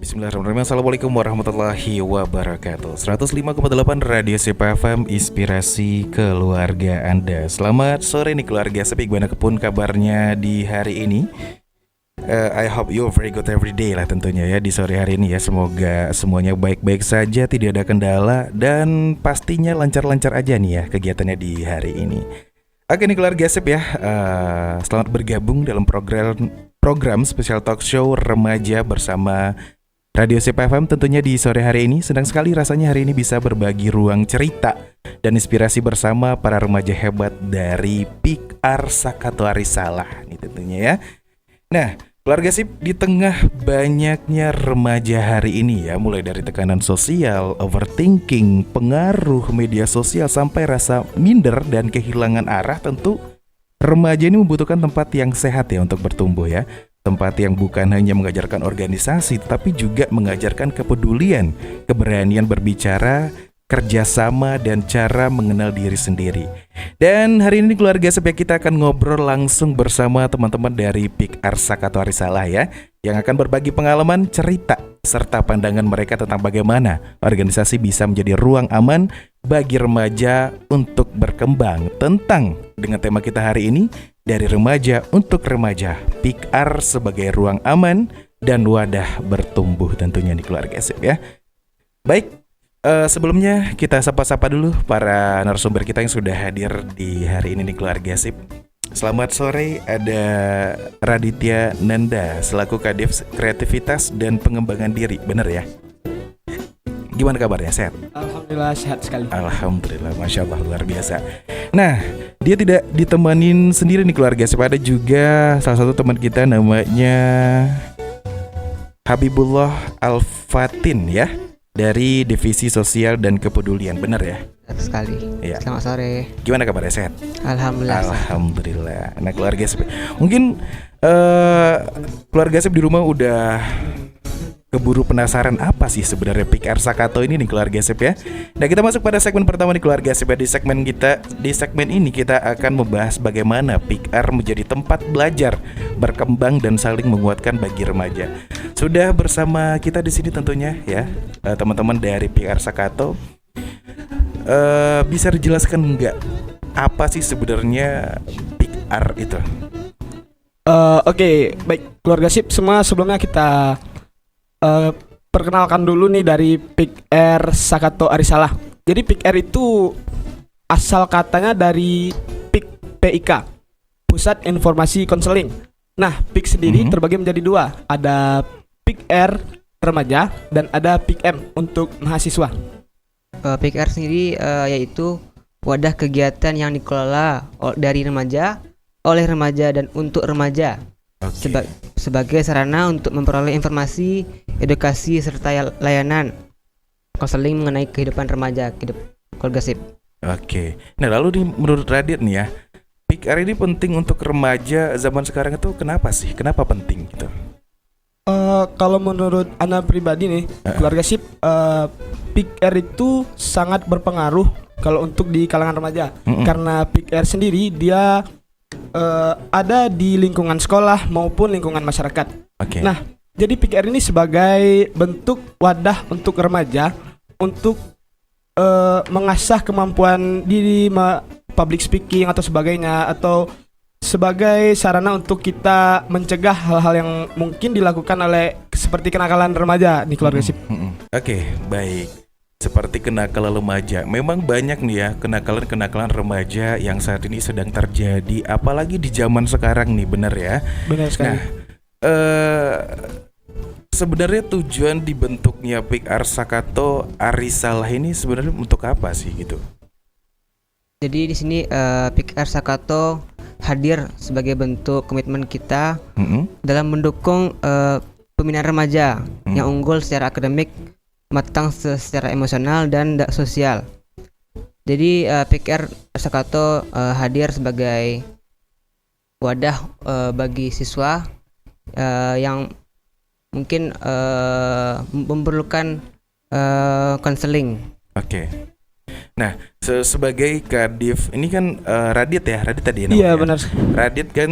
Bismillahirrahmanirrahim. Assalamualaikum warahmatullahi wabarakatuh. 105,8 Radio CPFM, inspirasi keluarga Anda. Selamat sore nih keluarga Sepi, gimana pun kabarnya di hari ini. I hope you very good every day lah tentunya ya di sore hari ini ya. Semoga semuanya baik-baik saja, tidak ada kendala, dan pastinya lancar-lancar aja nih ya kegiatannya di hari ini. Oke nih keluarga Sip ya, selamat bergabung dalam program spesial talk show remaja bersama Radio CPFM tentunya di sore hari ini. Senang sekali rasanya hari ini bisa berbagi ruang cerita dan inspirasi bersama para remaja hebat dari PIK-R Sakato Arisalah nih tentunya ya. Nah, keluarga Sip, di tengah banyaknya remaja hari ini ya, mulai dari tekanan sosial, overthinking, pengaruh media sosial sampai rasa minder dan kehilangan arah, tentu remaja ini membutuhkan tempat yang sehat ya untuk bertumbuh ya. Tempat yang bukan hanya mengajarkan organisasi, tetapi juga mengajarkan kepedulian, keberanian berbicara, kerjasama, dan cara mengenal diri sendiri. Dan hari ini keluarga Sepia kita akan ngobrol langsung bersama teman-teman dari PIK-R Sakato Arisalah ya, yang akan berbagi pengalaman, cerita, serta pandangan mereka tentang bagaimana organisasi bisa menjadi ruang aman bagi remaja untuk berkembang. Tentang dengan tema kita hari ini, dari remaja untuk remaja, PIK-R sebagai ruang aman dan wadah bertumbuh tentunya di keluarga Sip ya. Baik, sebelumnya kita sapa-sapa dulu para narasumber kita yang sudah hadir di hari ini di keluarga Sip. Selamat sore, ada Raditya Nanda selaku Kadif Kreativitas dan Pengembangan Diri, bener ya? Gimana kabarnya, sehat? Alhamdulillah sehat sekali. Alhamdulillah, Masya Allah, luar biasa. Nah, dia tidak ditemanin sendiri nih keluarga. Ada juga salah satu teman kita namanya Habibullah Al-Fatin ya, dari Divisi Sosial dan Kepedulian, benar ya? Benar sekali ya. Selamat sore. Gimana kabarnya, sehat? Alhamdulillah. Alhamdulillah. Nah keluarga Sip, mungkin keluarga Sip di rumah udah keburu penasaran apa sih sebenarnya PIK-R Sakato ini nih keluarga Sip ya. Nah kita masuk pada segmen pertama nih keluarga Sip ya. Di segmen ini kita akan membahas bagaimana PIK-R menjadi tempat belajar, berkembang dan saling menguatkan bagi remaja. Sudah bersama kita di sini tentunya ya teman-teman dari PIK-R Sakato. Bisa dijelaskan nggak apa sih sebenarnya PIK-R itu? Oke, baik keluarga Sip semua, sebelumnya kita perkenalkan dulu nih dari PIK-R Sakato Arisalah. Jadi PIK-R itu asal katanya dari PIK, Pusat Informasi Konseling. Nah, PIK sendiri terbagi menjadi dua. Ada PIK-R remaja dan ada PIK-M untuk mahasiswa. PIK-R sendiri yaitu wadah kegiatan yang dikelola dari remaja, oleh remaja dan untuk remaja. Sebagai sarana untuk memperoleh informasi, edukasi, serta layanan konseling mengenai kehidupan remaja, keluarga Sip. Oke. Nah lalu menurut Radit nih ya, PIK-R ini penting untuk remaja zaman sekarang itu kenapa sih? Kenapa penting gitu? Kalau menurut Ana pribadi nih, keluarga Sip, PIK-R itu sangat berpengaruh kalau untuk di kalangan remaja. Karena PIK-R sendiri dia ada di lingkungan sekolah maupun lingkungan masyarakat. Nah, jadi PIK-R ini sebagai bentuk wadah untuk remaja untuk mengasah kemampuan diri, public speaking atau sebagainya, atau sebagai sarana untuk kita mencegah hal-hal yang mungkin dilakukan oleh seperti kenakalan remaja nih keluarga Sip. Oke, baik. Seperti kenakalan remaja, memang banyak nih ya kenakalan remaja yang saat ini sedang terjadi, apalagi di zaman sekarang nih, benar ya? Benar sekali. Nah, sebenarnya tujuan dibentuknya PIK-R Sakato Arisalah ini sebenarnya untuk apa sih gitu? Jadi di sini PIK-R Sakato hadir sebagai bentuk komitmen kita dalam mendukung pembinaan remaja yang unggul secara akademik, matang secara emosional dan sosial. Jadi PIK-R Sakato hadir sebagai wadah bagi siswa yang mungkin memerlukan konseling. Oke. Nah, sebagai Kadif ini kan Radit ya, Radit tadi Iya namanya. benar. Radit kan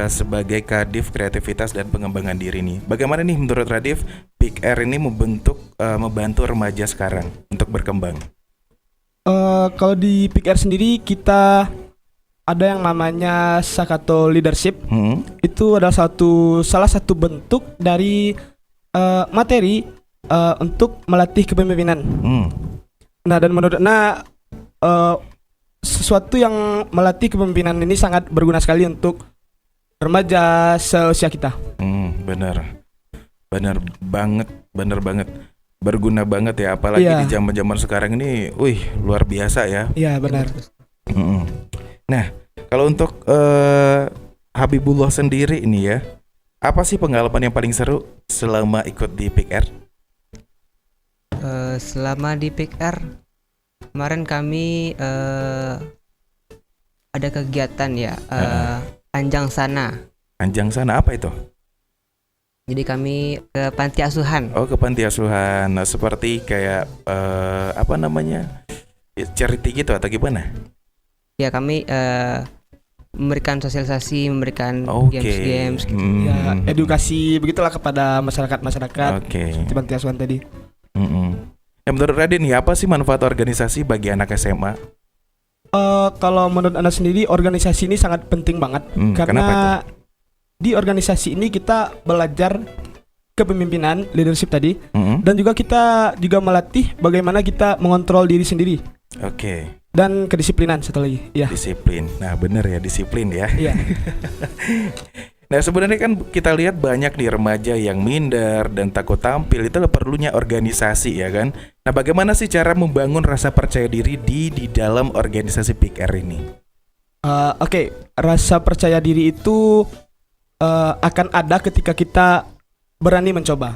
sebagai Kadif Kreativitas dan Pengembangan Diri nih. Bagaimana nih menurut Radit Peak Air ini membantu remaja sekarang untuk berkembang? Kalau di Peak Air sendiri kita ada yang namanya Sakato Leadership. Itu adalah salah satu bentuk dari materi untuk melatih kepemimpinan. Nah, dan menurut sesuatu yang melatih kepemimpinan ini sangat berguna sekali untuk remaja seusia kita. Bener banget. Berguna banget ya, apalagi Iya. di zaman-zaman sekarang ini, luar biasa ya. Iya benar. Nah, kalau untuk Habibullah sendiri ini ya, apa sih pengalaman yang paling seru selama ikut di Peak Air? Selama di Peak Air kemarin kami ada kegiatan ya, Anjang Sana. Anjang Sana apa itu? Jadi kami ke panti asuhan. Oh, ke panti asuhan. Nah, seperti kayak apa namanya? Charity gitu atau gimana? Ya kami memberikan sosialisasi, memberikan Oke. games gitu. Ya, edukasi begitulah kepada masyarakat Oke. di panti asuhan tadi. Ya, menurut Radin nih, apa sih manfaat organisasi bagi anak SMA? Kalau menurut Anda sendiri, organisasi ini sangat penting banget Kenapa karena di organisasi ini kita belajar kepemimpinan, leadership tadi, dan juga kita juga melatih bagaimana kita mengontrol diri sendiri Oke. dan kedisiplinan satu lagi. Ya. Disiplin. Nah, bener ya, disiplin ya. Iya. Nah, sebenarnya kan kita lihat banyak nih remaja yang minder dan takut tampil. Itu perlunya organisasi ya kan. Nah, bagaimana sih cara membangun rasa percaya diri di dalam organisasi Peak Air ini? Oke, rasa percaya diri itu akan ada ketika kita berani mencoba.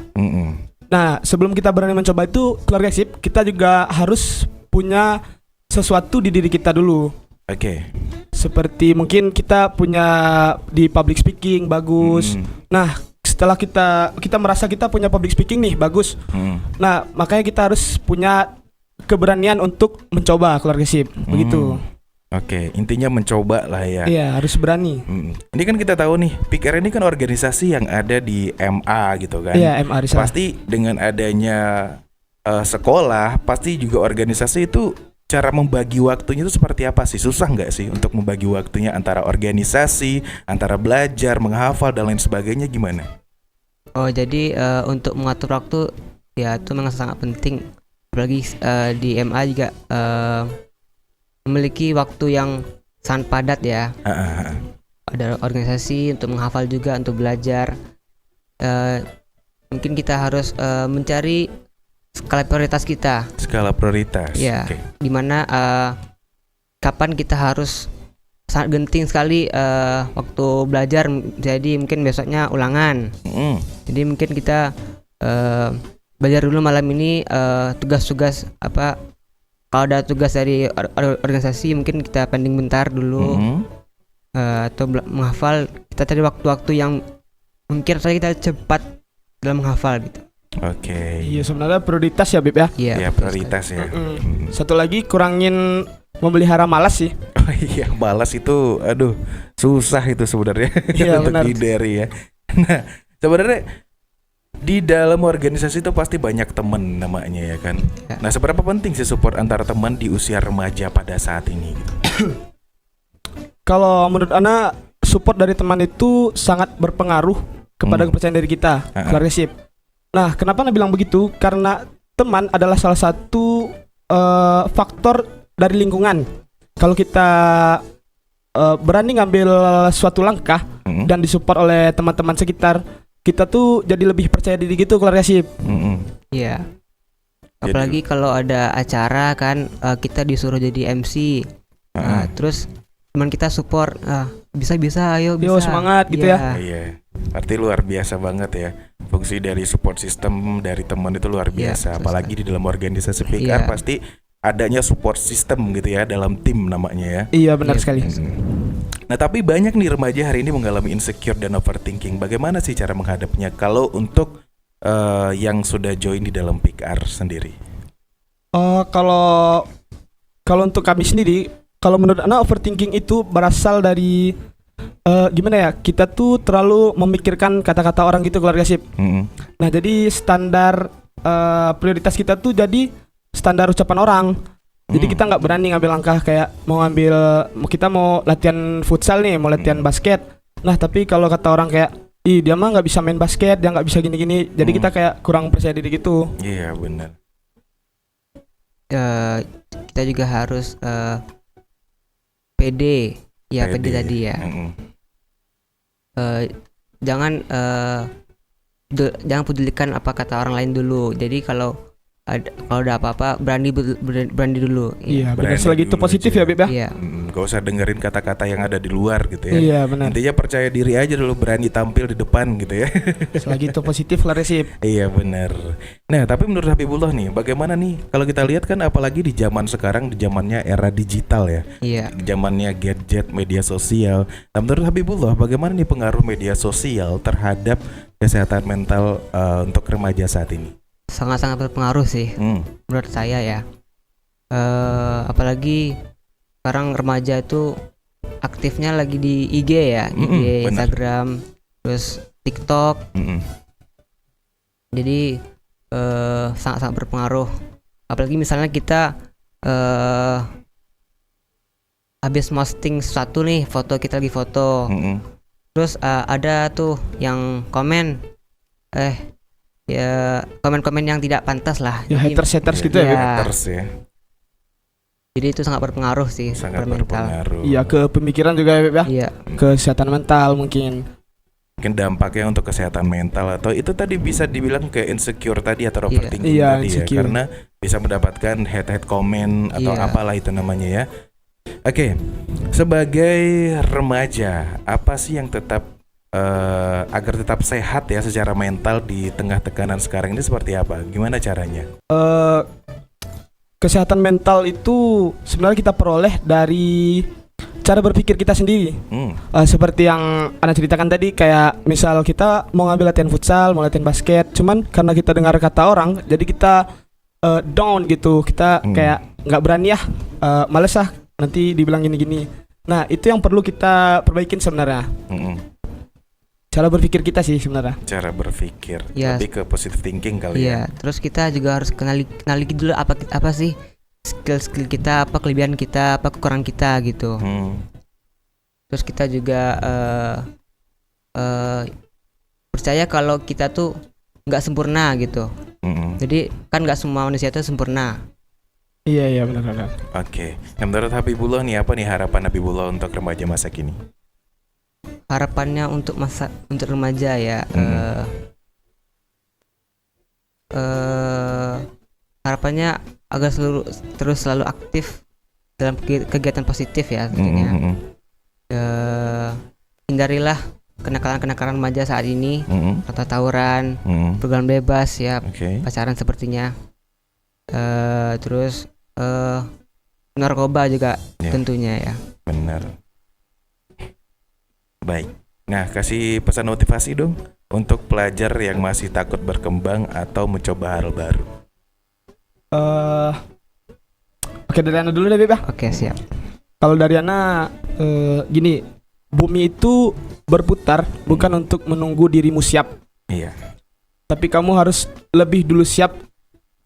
Nah, sebelum kita berani mencoba itu, keluarga SIP, kita juga harus punya sesuatu di diri kita dulu. Oke. Seperti mungkin kita punya di public speaking bagus. Nah, setelah kita merasa kita punya public speaking nih bagus. Nah, makanya kita harus punya keberanian untuk mencoba, keluarga SIP. Begitu. Oke, intinya mencoba lah ya. Iya, harus berani. Ini kan kita tahu nih, Peak Air ini kan organisasi yang ada di MA gitu kan. Iya, MA Rizal. Pasti dengan adanya sekolah, pasti juga organisasi itu cara membagi waktunya itu seperti apa sih? Susah nggak sih untuk membagi waktunya antara organisasi, antara belajar, menghafal dan lain sebagainya gimana? Oh, jadi untuk mengatur waktu ya itu memang sangat penting. Apalagi di MA juga memiliki waktu yang sangat padat ya. Ada organisasi untuk menghafal juga, untuk belajar. Mungkin kita harus mencari skala prioritas kita. Skala prioritas. Ya, Oke. dimana kapan kita harus sangat genting sekali waktu belajar. Jadi mungkin besoknya ulangan. Jadi mungkin kita belajar dulu malam ini tugas-tugas apa. Kalau ada tugas dari organisasi mungkin kita pending bentar dulu. Atau menghafal, kita cari waktu-waktu yang mungkin saja kita cepat dalam menghafal gitu. Oke. Iya, sebenarnya prioritas ya, Bib ya. Ya, prioritas ya. Satu lagi, kurangin memelihara malas sih. Oh iya, malas itu aduh susah itu sebenarnya. Iya, untuk benar. dihindari ya. Nah, sebenarnya di dalam organisasi itu pasti banyak teman namanya ya kan. Ya. Nah, seberapa penting sih support antar teman di usia remaja pada saat ini gitu? Kalau menurut Ana, support dari teman itu sangat berpengaruh kepada kepercayaan diri kita, keluarga SIP. Nah, kenapa Ana bilang begitu? Karena teman adalah salah satu faktor dari lingkungan. Kalau kita berani ngambil suatu langkah dan disupport oleh teman-teman sekitar, kita tuh jadi lebih percaya diri gitu, keluarga SIP. Iya. Apalagi kalau ada acara kan kita disuruh jadi MC. Terus teman kita support, bisa ayo bisa. Yo, semangat gitu ya. Iya. Arti luar biasa banget ya. Fungsi dari support system dari teman itu luar biasa. Apalagi di dalam organisasi Peak Air pasti adanya support system gitu ya dalam tim namanya ya. Iya, benar sekali. Nah, tapi banyak nih remaja hari ini mengalami insecure dan overthinking. Bagaimana sih cara menghadapinya kalau untuk yang sudah join di dalam Peak Air sendiri? Kalau kalau untuk kami sendiri, kalau menurut anak overthinking itu berasal dari gimana ya? Kita tuh terlalu memikirkan kata-kata orang gitu keluarga sip. Nah, jadi standar prioritas kita tuh jadi standar ucapan orang. Jadi kita nggak berani ngambil langkah kayak kita mau latihan futsal nih, mau latihan basket. Nah, tapi kalau kata orang kayak, ih dia mah nggak bisa main basket, dia nggak bisa gini-gini. Jadi kita kayak kurang percaya diri gitu. Iya benar. Kita juga harus pede. Ya pede tadi ya. Jangan pedulikan apa kata orang lain dulu. Jadi kalau ada apa-apa berani dulu. Iya, benar. Selagi itu positif ya, Beb ya. Iya. Gak usah dengerin kata-kata yang ada di luar gitu ya. Iya, benar. Intinya percaya diri aja dulu, berani tampil di depan gitu ya. Selagi itu positif lah resip. Iya benar. Nah, tapi menurut Habibullah nih, bagaimana nih kalau kita lihat kan apalagi di zaman sekarang, di zamannya era digital ya. Iya. Zamannya gadget, media sosial. Nah, menurut Habibullah bagaimana nih pengaruh media sosial terhadap kesehatan mental untuk remaja saat ini? Sangat-sangat berpengaruh sih menurut saya ya. Apalagi sekarang remaja itu aktifnya lagi di IG ya, IG, Instagram, terus TikTok. Jadi sangat-sangat berpengaruh. Apalagi misalnya kita habis posting sesuatu nih, kita lagi foto. Terus ada tuh yang komen ya komen-komen yang tidak pantas lah. Ya, haters gitu ya. Haters ya. Jadi itu sangat berpengaruh sih. Sangat berpengaruh. Iya, ke pemikiran juga ya, Beb ya. Iya. Kesehatan mental mungkin Dampaknya untuk kesehatan mental atau itu tadi bisa dibilang ke insecure tadi atau overthinking tadi insecure. Ya, karena bisa mendapatkan hate comment atau apalah itu namanya ya. Oke, sebagai remaja apa sih yang tetap agar tetap sehat ya secara mental di tengah tekanan sekarang ini seperti apa? Gimana caranya? Kesehatan mental itu sebenarnya kita peroleh dari cara berpikir kita sendiri. Seperti yang Ana ceritakan tadi, kayak misal kita mau ngambil latihan futsal, mau latihan basket, cuman karena kita dengar kata orang, jadi kita down gitu. Kita kayak nggak berani males nanti dibilang gini-gini. Nah, itu yang perlu kita perbaikin sebenarnya. Cara berpikir kita sih sebenarnya. Cara berpikir ya, lebih ke positive thinking kali ya. Terus kita juga harus kenali dulu apa sih skill kita, apa kelebihan kita, apa kekurangan kita gitu. Terus kita juga percaya kalau kita tuh nggak sempurna gitu. Jadi kan nggak semua manusia itu sempurna. Iya benar. Oke. Nah, menurut Habibullah nih, apa nih harapan Habibullah untuk remaja masa kini? Harapannya untuk remaja ya, harapannya agar terus selalu aktif dalam kegiatan positif ya tentunya. Hindarilah kenakalan remaja saat ini, atau tawuran, program bebas ya, pacaran sepertinya, terus narkoba juga tentunya ya. Benar. Baik. Nah, kasih pesan motivasi dong untuk pelajar yang masih takut berkembang atau mencoba hal baru. Oke, dari Ana dulu deh, Beb. Oke, siap. Kalau dari Ana gini, bumi itu berputar bukan untuk menunggu dirimu siap. Iya. Tapi kamu harus lebih dulu siap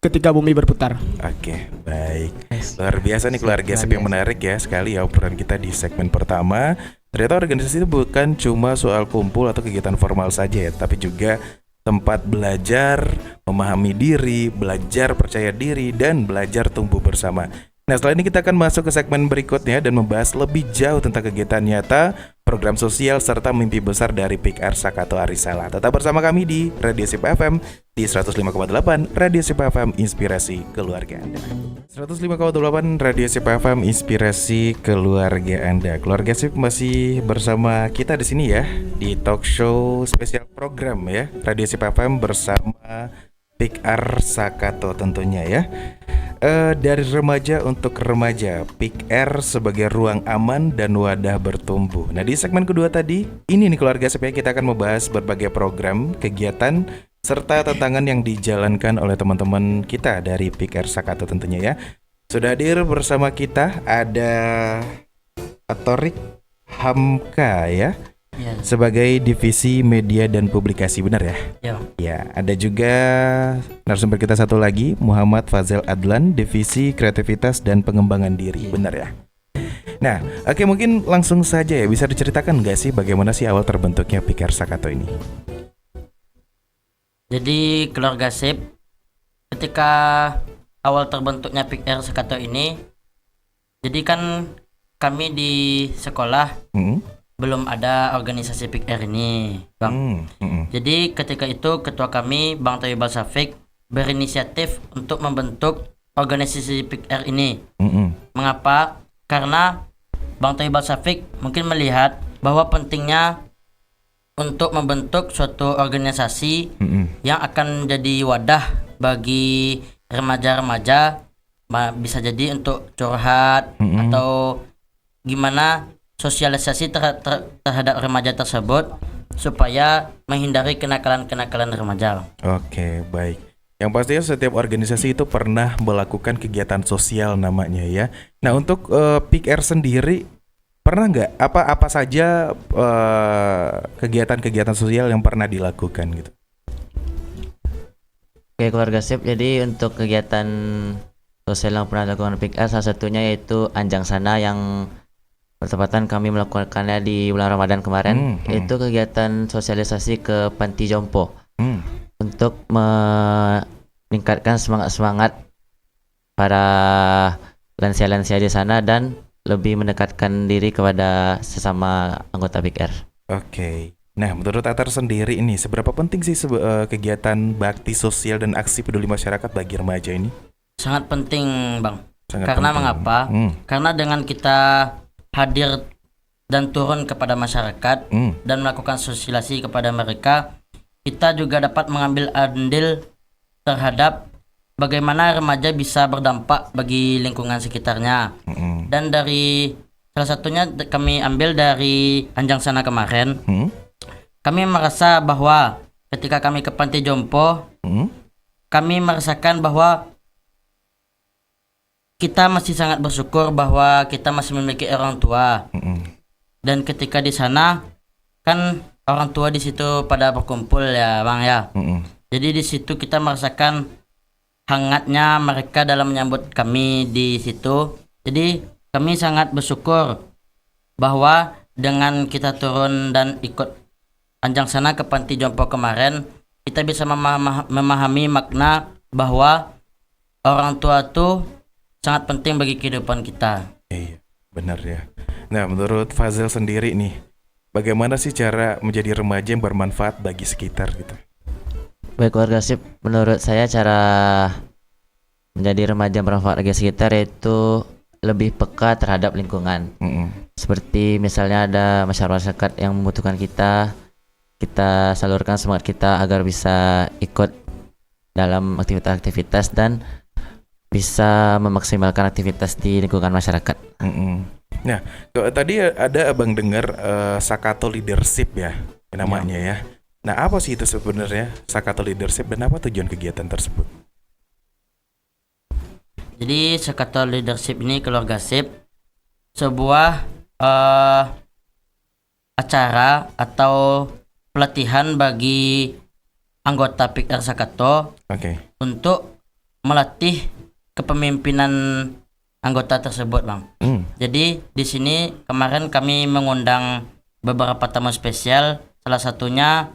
ketika bumi berputar. Oke, baik. Luar biasa nih keluarga SIP yang menarik ya sekali ya obrolan kita di segmen pertama. Ternyata organisasi itu bukan cuma soal kumpul atau kegiatan formal saja ya, tapi juga tempat belajar, memahami diri, belajar percaya diri, dan belajar tumbuh bersama. Nah, setelah ini kita akan masuk ke segmen berikutnya dan membahas lebih jauh tentang kegiatan nyata, program sosial, serta mimpi besar dari PIK Sakato Arisala. Tetap bersama kami di Radio SIP FM di 105,8 Radio SIP FM Inspirasi Keluarga Anda. 105,8 Radio SIP FM Inspirasi Keluarga Anda. Keluarga SIP masih bersama kita di sini ya di talk show spesial program ya Radio SIP FM bersama PIK Sakato tentunya ya. Dari remaja untuk remaja, PIK sebagai ruang aman dan wadah bertumbuh. Nah, di segmen kedua tadi, ini nih keluarga SIP, kita akan membahas berbagai program, kegiatan, serta tantangan yang dijalankan oleh teman-teman kita dari PIK Sakato tentunya ya. Sudah hadir bersama kita ada Torik Hamka ya, Ya, sebagai divisi media dan publikasi, benar ya? ya. Ya, ada juga narasumber kita satu lagi, Muhammad Fazel Adlan, divisi kreativitas dan pengembangan diri, benar ya? Nah, oke, mungkin langsung saja ya, bisa diceritakan nggak sih bagaimana sih awal terbentuknya Pikir Sakato ini? Jadi keluarga Sip, ketika awal terbentuknya PIKR Sakato ini, jadi kan kami di sekolah Hmm? belum ada organisasi PIKR ini, Bang. Jadi ketika itu ketua kami, Bang Thayyibal Syafiq, berinisiatif untuk membentuk organisasi PIKR ini. Mengapa? Karena Bang Thayyibal Syafiq mungkin melihat bahwa pentingnya untuk membentuk suatu organisasi yang akan jadi wadah bagi remaja-remaja, bisa jadi untuk curhat atau gimana sosialisasi terhadap remaja tersebut supaya menghindari kenakalan-kenakalan remaja. Oke, baik. Yang pastinya setiap organisasi itu pernah melakukan kegiatan sosial namanya ya. Nah, untuk PIKR sendiri pernah nggak apa saja kegiatan-kegiatan sosial yang pernah dilakukan gitu? Oke, keluarga Sip, jadi untuk kegiatan sosial yang pernah dilakukan PIKR salah satunya yaitu Anjang Sana yang bertepatan kami melakukannya di bulan Ramadan kemarin. Itu kegiatan sosialisasi ke Panti Jompo untuk meningkatkan semangat para lansia-lansia di sana dan lebih mendekatkan diri kepada sesama anggota PIKR. Oke. Nah, menurut Atar sendiri ini seberapa penting sih kegiatan bakti sosial dan aksi peduli masyarakat bagi remaja ini? Sangat penting, Bang. Sangat Karena penting. mengapa? Karena dengan kita hadir dan turun kepada masyarakat dan melakukan sosialisasi kepada mereka, kita juga dapat mengambil andil terhadap bagaimana remaja bisa berdampak bagi lingkungan sekitarnya. Dan dari salah satunya kami ambil dari Anjang Sana kemarin, kami merasa bahwa ketika kami ke Panti Jompo, kami merasakan bahwa kita masih sangat bersyukur bahwa kita masih memiliki orang tua. Dan ketika di sana kan orang tua di situ pada berkumpul ya, Bang ya. Jadi di situ kita merasakan hangatnya mereka dalam menyambut kami di situ. Jadi kami sangat bersyukur bahwa dengan kita turun dan ikut Anjang Sana ke Panti Jompo kemarin, kita bisa memahami makna bahwa orang tua itu sangat penting bagi kehidupan kita. Iya, benar ya. Nah, menurut Fazel sendiri nih, bagaimana sih cara menjadi remaja yang bermanfaat bagi sekitar gitu? Baik, keluarga Sip, menurut saya cara menjadi remaja yang bermanfaat bagi sekitar yaitu lebih peka terhadap lingkungan. Seperti misalnya ada masyarakat yang membutuhkan kita salurkan semangat kita agar bisa ikut dalam aktivitas-aktivitas dan bisa memaksimalkan aktivitas di lingkungan masyarakat. Nah, tadi ada abang dengar Sakato Leadership ya namanya ya. Nah, apa sih itu sebenarnya Sakato Leadership dan apa tujuan kegiatan tersebut? Jadi Sakato Leadership ini, keluarga Sip, sebuah acara atau pelatihan bagi anggota PIKR Sakato untuk melatih kepemimpinan anggota tersebut, Bang. Jadi di sini kemarin kami mengundang beberapa tamu spesial, salah satunya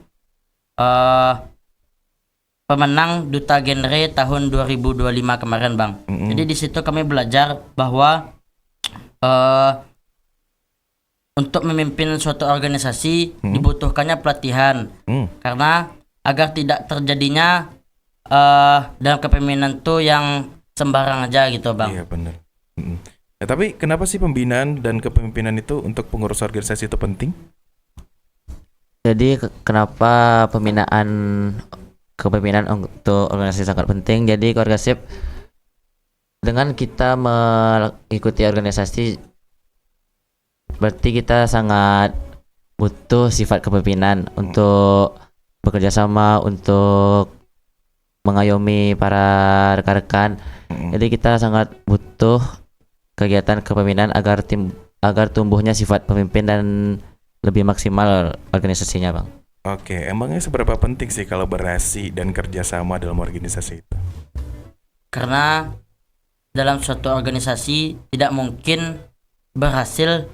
pemenang Duta Genre tahun 2025 kemarin, Bang. Jadi di situ kami belajar bahwa untuk memimpin suatu organisasi dibutuhkannya pelatihan, karena agar tidak terjadinya dalam kepemimpinan itu yang sembarang aja gitu, Bang. Iya, benar. Ya, tapi kenapa sih pembinaan dan kepemimpinan itu untuk pengurus organisasi itu penting? Jadi kenapa kepemimpinan untuk organisasi sangat penting? Jadi keluarga Sip, dengan kita mengikuti organisasi berarti kita sangat butuh sifat kepemimpinan untuk bekerja sama, untuk mengayomi para rekan-rekan. Jadi kita sangat butuh kegiatan kepemimpinan agar tumbuhnya sifat pemimpin dan lebih maksimal organisasinya, Bang. Oke, emangnya seberapa penting sih kolaborasi dan kerjasama dalam organisasi itu? Karena dalam suatu organisasi tidak mungkin berhasil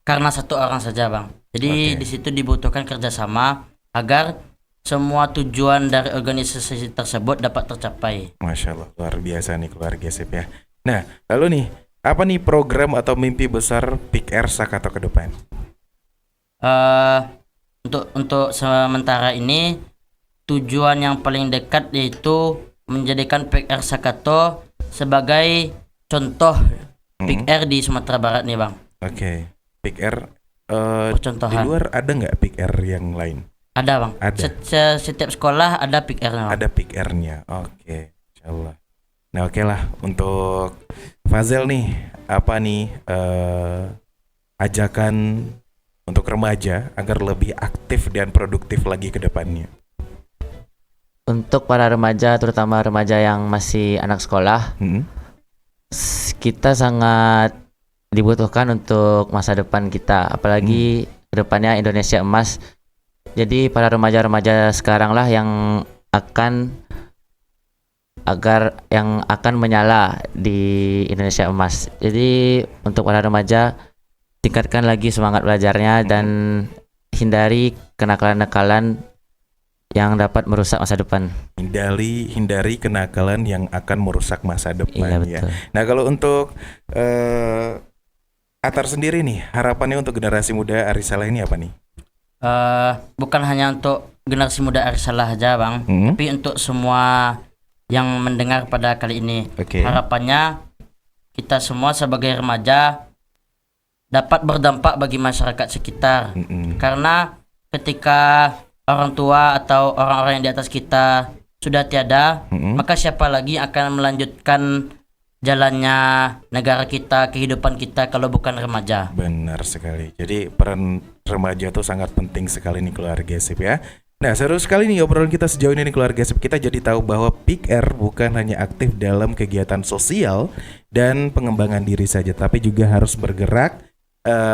karena satu orang saja, Bang. Jadi di situ dibutuhkan kerjasama agar semua tujuan dari organisasi tersebut dapat tercapai. Masya Allah, luar biasa nih keluarga sip ya. Nah, lalu nih, apa nih program atau mimpi besar PIK R Sakato ke depan? Untuk sementara ini tujuan yang paling dekat yaitu menjadikan PIK R Sakato sebagai contoh PIK R di Sumatera Barat nih, Bang. Oke, PIK R di Percontohan. luar ada nggak PIK R yang lain? Ada, Bang. Ada. Setiap sekolah ada PIK R-nya, Bang. Ada PIK R-nya. Oke, insyaallah. Nah, oke lah untuk Fazel nih, apa nih ajakan untuk remaja agar lebih aktif dan produktif lagi ke depannya? Untuk para remaja, terutama remaja yang masih anak sekolah, kita sangat dibutuhkan untuk masa depan kita, apalagi kedepannya Indonesia emas. Jadi para remaja-remaja sekarang lah yang akan menyala di Indonesia emas. Jadi untuk para remaja, tingkatkan lagi semangat belajarnya dan hindari kenakalan-nakalan yang dapat merusak masa depan. Hindari kenakalan yang akan merusak masa depan. Iya, ya. betul. Nah, kalau untuk Atar sendiri nih, harapannya untuk generasi muda Arisalah ini apa nih? Bukan hanya untuk generasi muda Arisalah aja, Bang, tapi untuk semua yang mendengar pada kali ini. Harapannya kita semua sebagai remaja dapat berdampak bagi masyarakat sekitar. Karena ketika orang tua atau orang-orang yang di atas kita sudah tiada, maka siapa lagi akan melanjutkan jalannya negara kita, kehidupan kita kalau bukan remaja. Benar sekali. Jadi peran remaja itu sangat penting sekali nih keluarga sip ya. Nah, seru sekali nih obrolan kita sejauh ini nih keluarga sip. Kita jadi tahu bahwa PIK R bukan hanya aktif dalam kegiatan sosial dan pengembangan diri saja, tapi juga harus bergerak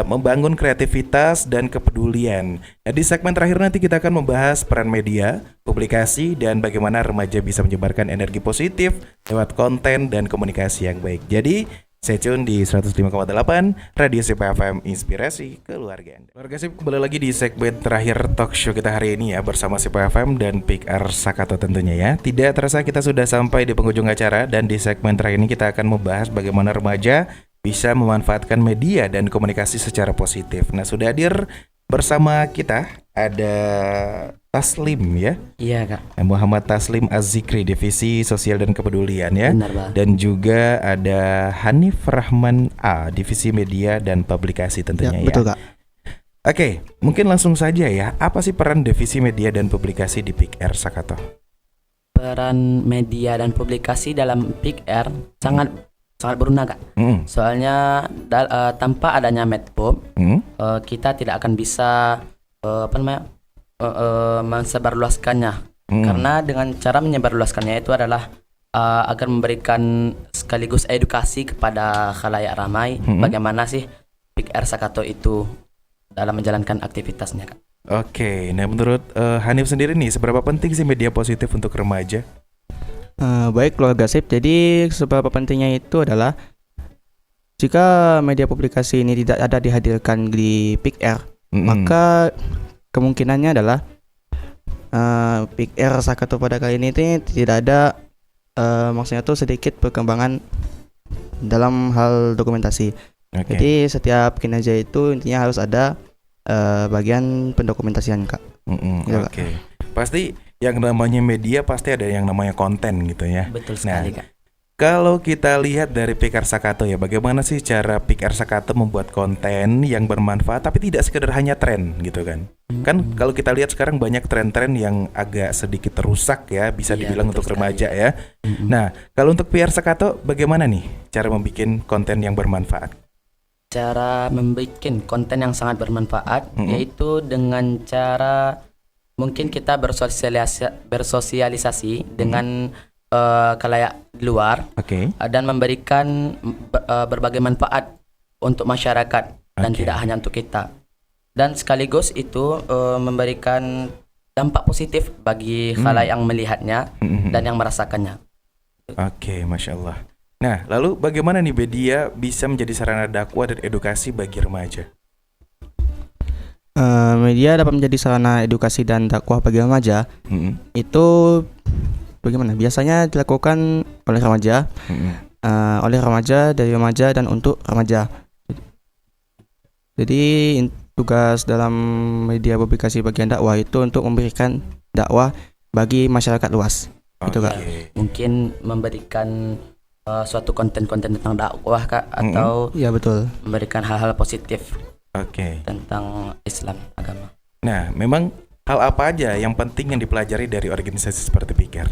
membangun kreativitas dan kepedulian. Nah, di segmen terakhir nanti kita akan membahas peran media, publikasi, dan bagaimana remaja bisa menyebarkan energi positif lewat konten dan komunikasi yang baik. Jadi, stay tune di 105,8 Radio Sip FM, inspirasi keluarga Anda. Keluarga Sip, kembali lagi di segmen terakhir talk show kita hari ini ya, bersama Sip FM dan PIK R Sakato tentunya ya. Tidak terasa kita sudah sampai di penghujung acara, dan di segmen terakhir ini kita akan membahas bagaimana remaja bisa memanfaatkan media dan komunikasi secara positif. Nah, sudah hadir bersama kita ada Taslim ya. Iya, Kak. Muhammad Taslim Az-Zikri, Divisi Sosial dan Kepedulian ya. Benar, Bang. Dan juga ada Hanif Rahman A, Divisi Media dan Publikasi tentunya ya. Betul, Kak. Oke, mungkin langsung saja ya. Apa sih peran Divisi Media dan Publikasi di PIK R Sakato? Peran media dan publikasi dalam PIK R sangat berguna, Kak. Soalnya tanpa adanya Medpub, kita tidak akan bisa mensebarluaskannya. Karena dengan cara menyebarluaskannya itu adalah agar memberikan sekaligus edukasi kepada khalayak ramai bagaimana sih PIK R Sakato itu dalam menjalankan aktivitasnya, Kak. Oke, nah menurut Hanif sendiri nih, seberapa penting sih media positif untuk remaja? Baik keluarga sip, jadi seberapa pentingnya itu adalah jika media publikasi ini tidak ada dihadirkan di PIK R, maka kemungkinannya adalah PIK R Sakato pada kali ini tidak ada maksudnya tuh sedikit perkembangan dalam hal dokumentasi. Jadi setiap kinerja itu intinya harus ada bagian pendokumentasian, Kak. Oke. Pasti yang namanya media pasti ada yang namanya konten gitu ya. Betul sekali, Kak. Kalau kita lihat dari PIK R Sakato ya, bagaimana sih cara PIK R Sakato membuat konten yang bermanfaat tapi tidak sekedar hanya tren gitu kan? Kan kalau kita lihat sekarang banyak tren-tren yang agak sedikit rusak ya, bisa dibilang untuk remaja ya. Nah, kalau untuk PIK R Sakato bagaimana nih cara membuat konten yang bermanfaat? Cara membuat konten yang sangat bermanfaat yaitu dengan cara mungkin kita bersosialisasi dengan khalayak di luar dan memberikan berbagai manfaat untuk masyarakat dan tidak hanya untuk kita. Dan sekaligus itu memberikan dampak positif bagi khalayak yang melihatnya dan yang merasakannya. Oke, Masya Allah. Nah, lalu bagaimana nih media bisa menjadi sarana dakwah dan edukasi bagi remaja? Media dapat menjadi sarana edukasi dan dakwah bagi remaja. Itu bagaimana? Biasanya dilakukan oleh remaja, dari remaja dan untuk remaja. Jadi tugas dalam media publikasi bagian dakwah itu untuk memberikan dakwah bagi masyarakat luas. Gitu Kak. Mungkin memberikan suatu konten-konten tentang dakwah Kak, atau ya betul, memberikan hal-hal positif tentang Islam agama. Nah, memang hal apa aja yang penting yang dipelajari dari organisasi seperti PIKR?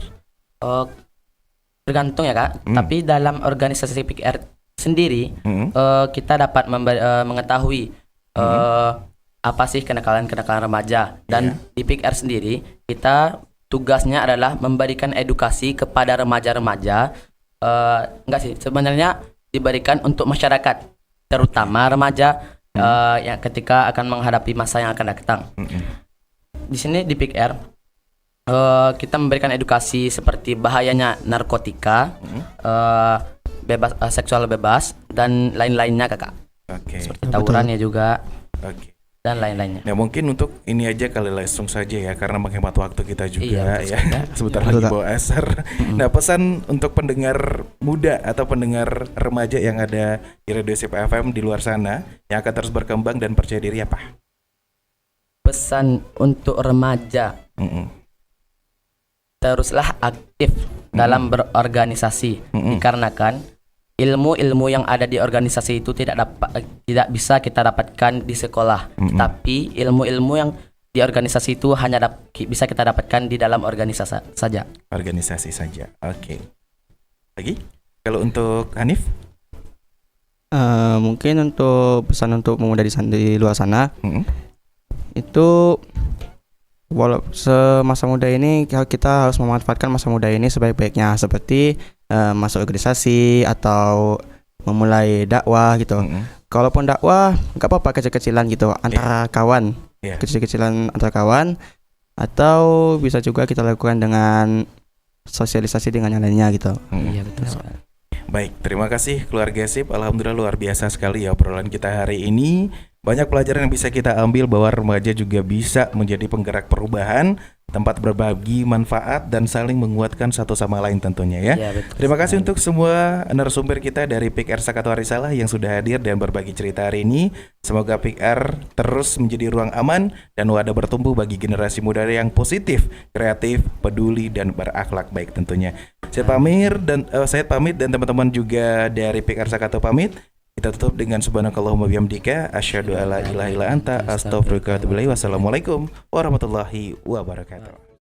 Tergantung ya Kak. Tapi dalam organisasi PIKR sendiri kita dapat mengetahui apa sih kenakalan-kenakalan remaja, dan di PIKR sendiri kita tugasnya adalah memberikan edukasi kepada remaja-remaja. Enggak sih, sebenarnya diberikan untuk masyarakat, terutama remaja yang ketika akan menghadapi masa yang akan datang. Di sini di PIKR kita memberikan edukasi seperti bahayanya narkotika, seksual bebas dan lain-lainnya Kakak. Seperti tawurannya juga. Dan lain-lainnya. Nah, mungkin untuk ini aja kali langsung saja ya, karena menghemat waktu kita juga ya. Sebentar lagi bawa asar. Nah, pesan untuk pendengar muda atau pendengar remaja yang ada di Radio Sip FM di luar sana yang akan terus berkembang dan percaya diri apa? Pesan untuk remaja, teruslah aktif dalam berorganisasi, dikarenakan ilmu-ilmu yang ada di organisasi itu tidak bisa kita dapatkan di sekolah, tapi ilmu-ilmu yang di organisasi itu hanya bisa kita dapatkan di dalam organisasi saja. Organisasi saja. Oke. Lagi? Kalau untuk Hanif? Mungkin untuk pesan untuk pemuda di luar sana, itu semasa muda ini kita harus memanfaatkan masa muda ini sebaik-baiknya, seperti masuk organisasi atau memulai dakwah gitu. Kalaupun dakwah nggak apa-apa kecil-kecilan gitu antara kawan, kecil-kecilan antara kawan, atau bisa juga kita lakukan dengan sosialisasi dengan yang lainnya gitu. Iya betul sekali. Baik, terima kasih keluarga Sip. Alhamdulillah luar biasa sekali ya obrolan kita hari ini. Banyak pelajaran yang bisa kita ambil bahwa remaja juga bisa menjadi penggerak perubahan, tempat berbagi manfaat dan saling menguatkan satu sama lain tentunya ya. Terima kasih untuk semua narasumber kita dari PIKR Sakato Risalah yang sudah hadir dan berbagi cerita hari ini. Semoga PIKR terus menjadi ruang aman dan wadah bertumbuh bagi generasi muda yang positif, kreatif, peduli dan berakhlak baik tentunya. Saya pamit dan teman-teman juga dari PIKR Sakato pamit. Kita tutup dengan subhanakallahumma bihamdika asyhadu alla ilaha illa anta astaghfiruka wa atubu ilaik. Wassalamualaikum warahmatullahi wabarakatuh.